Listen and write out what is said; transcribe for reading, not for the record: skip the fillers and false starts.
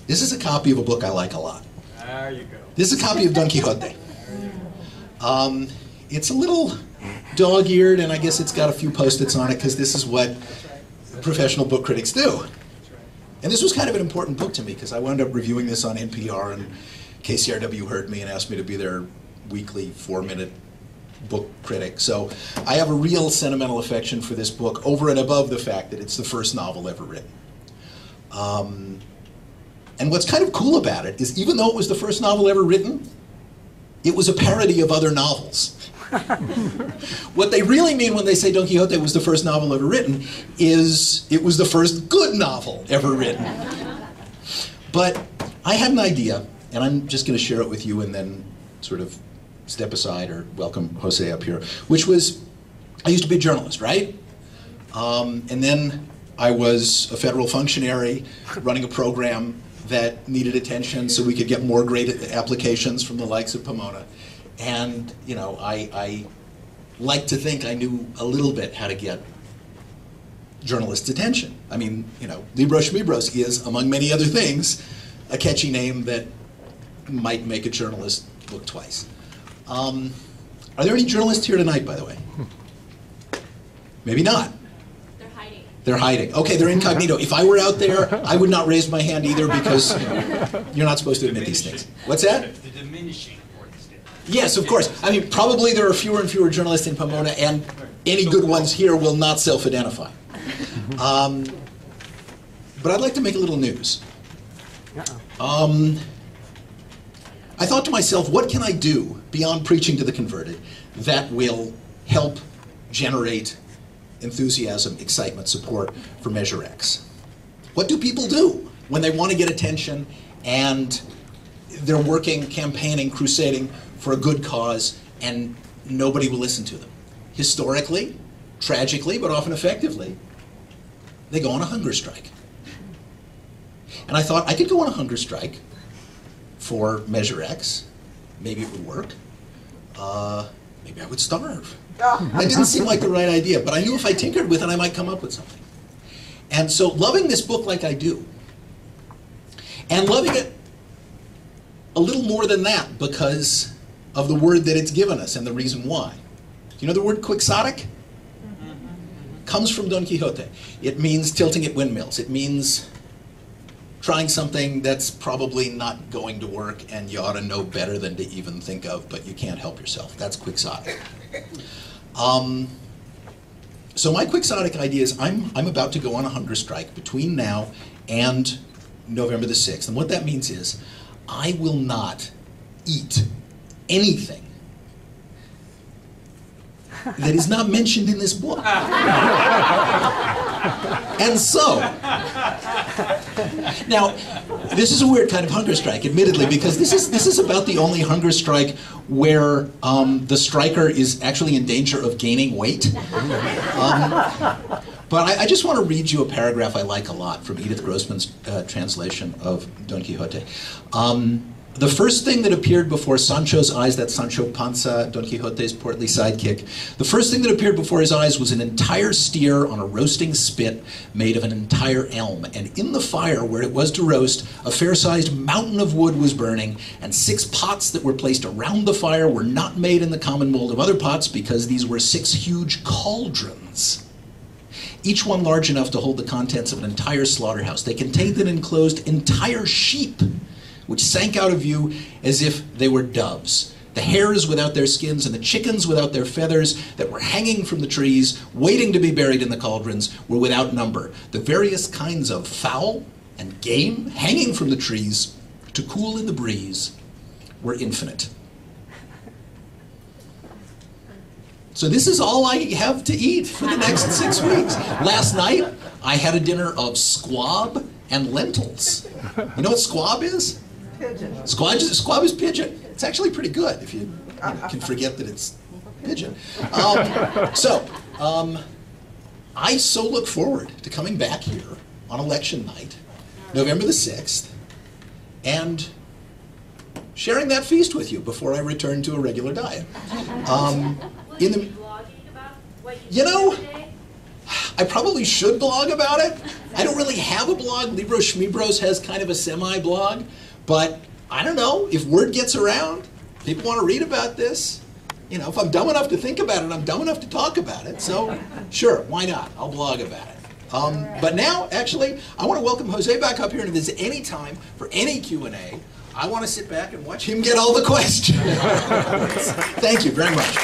This is a copy of a book I like a lot. There you go. This is a copy of Don Quixote. It's a little dog-eared, and I guess it's got a few post-its on it, because this is what professional book critics do. And this was kind of an important book to me, because I wound up reviewing this on NPR, and KCRW heard me and asked me to be their weekly 4-minute book critic. So I have a real sentimental affection for this book, over and above the fact that it's the first novel ever written. And what's kind of cool about it is, even though it was the first novel ever written, it was a parody of other novels. What they really mean when they say Don Quixote was the first novel ever written is it was the first good novel ever written. But I had an idea, and I'm just going to share it with you and then sort of step aside or welcome Jose up here, which was, I used to be a journalist, right? And then I was a federal functionary running a program that needed attention so we could get more great applications from the likes of Pomona. And, you know, I like to think I knew a little bit how to get journalists' attention. I mean, you know, Libros Schmibros is, among many other things, a catchy name that might make a journalist look twice. Are there any journalists here tonight, by the way? Maybe not. They're hiding. They're hiding. Okay, they're incognito. If I were out there, I would not raise my hand either, because you're not supposed to admit these things. What's that? The diminishing importance. Yes, of course. I mean, probably there are fewer and fewer journalists in Pomona, and any good ones here will not self-identify. But I'd like to make a little news. I thought to myself, what can I do beyond preaching to the converted that will help generate enthusiasm, excitement, support for Measure X? What do people do when they want to get attention and they're working, campaigning, crusading for a good cause and nobody will listen to them? Historically, tragically, but often effectively, they go on a hunger strike. And I thought I could go on a hunger strike for Measure X. Maybe it would work. Maybe I would starve. That didn't seem like the right idea, but I knew if I tinkered with it, I might come up with something. And so, loving this book like I do, and loving it a little more than that because of the word that it's given us and the reason why. Do you know the word quixotic? Comes from Don Quixote. It means tilting at windmills. It means trying something that's probably not going to work and you ought to know better than to even think of, but you can't help yourself. That's quixotic. So my quixotic idea is I'm about to go on a hunger strike between now and November the 6th. And what that means is I will not eat anything that is not mentioned in this book. And so, now, this is a weird kind of hunger strike, admittedly, because this is about the only hunger strike where the striker is actually in danger of gaining weight. But I just want to read you a paragraph I like a lot from Edith Grossman's translation of Don Quixote. The first thing that appeared before Sancho's eyes, that's Sancho Panza, Don Quixote's portly sidekick, the first thing that appeared before his eyes was an entire steer on a roasting spit made of an entire elm. And in the fire where it was to roast, a fair-sized mountain of wood was burning, and 6 pots that were placed around the fire were not made in the common mold of other pots because these were 6 huge cauldrons, each one large enough to hold the contents of an entire slaughterhouse. They contained and enclosed entire sheep, which sank out of view as if they were doves. The hares without their skins and the chickens without their feathers that were hanging from the trees, waiting to be buried in the cauldrons, were without number. The various kinds of fowl and game hanging from the trees to cool in the breeze were infinite. So this is all I have to eat for the next 6 weeks. Last night, I had a dinner of squab and lentils. You know what squab is? Pigeon. Squab is pigeon. It's actually pretty good if you can forget that it's pigeon. I so look forward to coming back here on election night, November the 6th, and sharing that feast with you before I return to a regular diet. Will you be blogging about what you know, did today? I probably should blog about it. I don't really have a blog. Libros Schmibros has kind of a semi-blog, but I don't know, if word gets around, people want to read about this. You know, if I'm dumb enough to think about it, I'm dumb enough to talk about it. So, sure, why not? I'll blog about it. But now, actually, I want to welcome Jose back up here, and if there's any time for any Q&A, I want to sit back and watch him get all the questions. Thank you very much.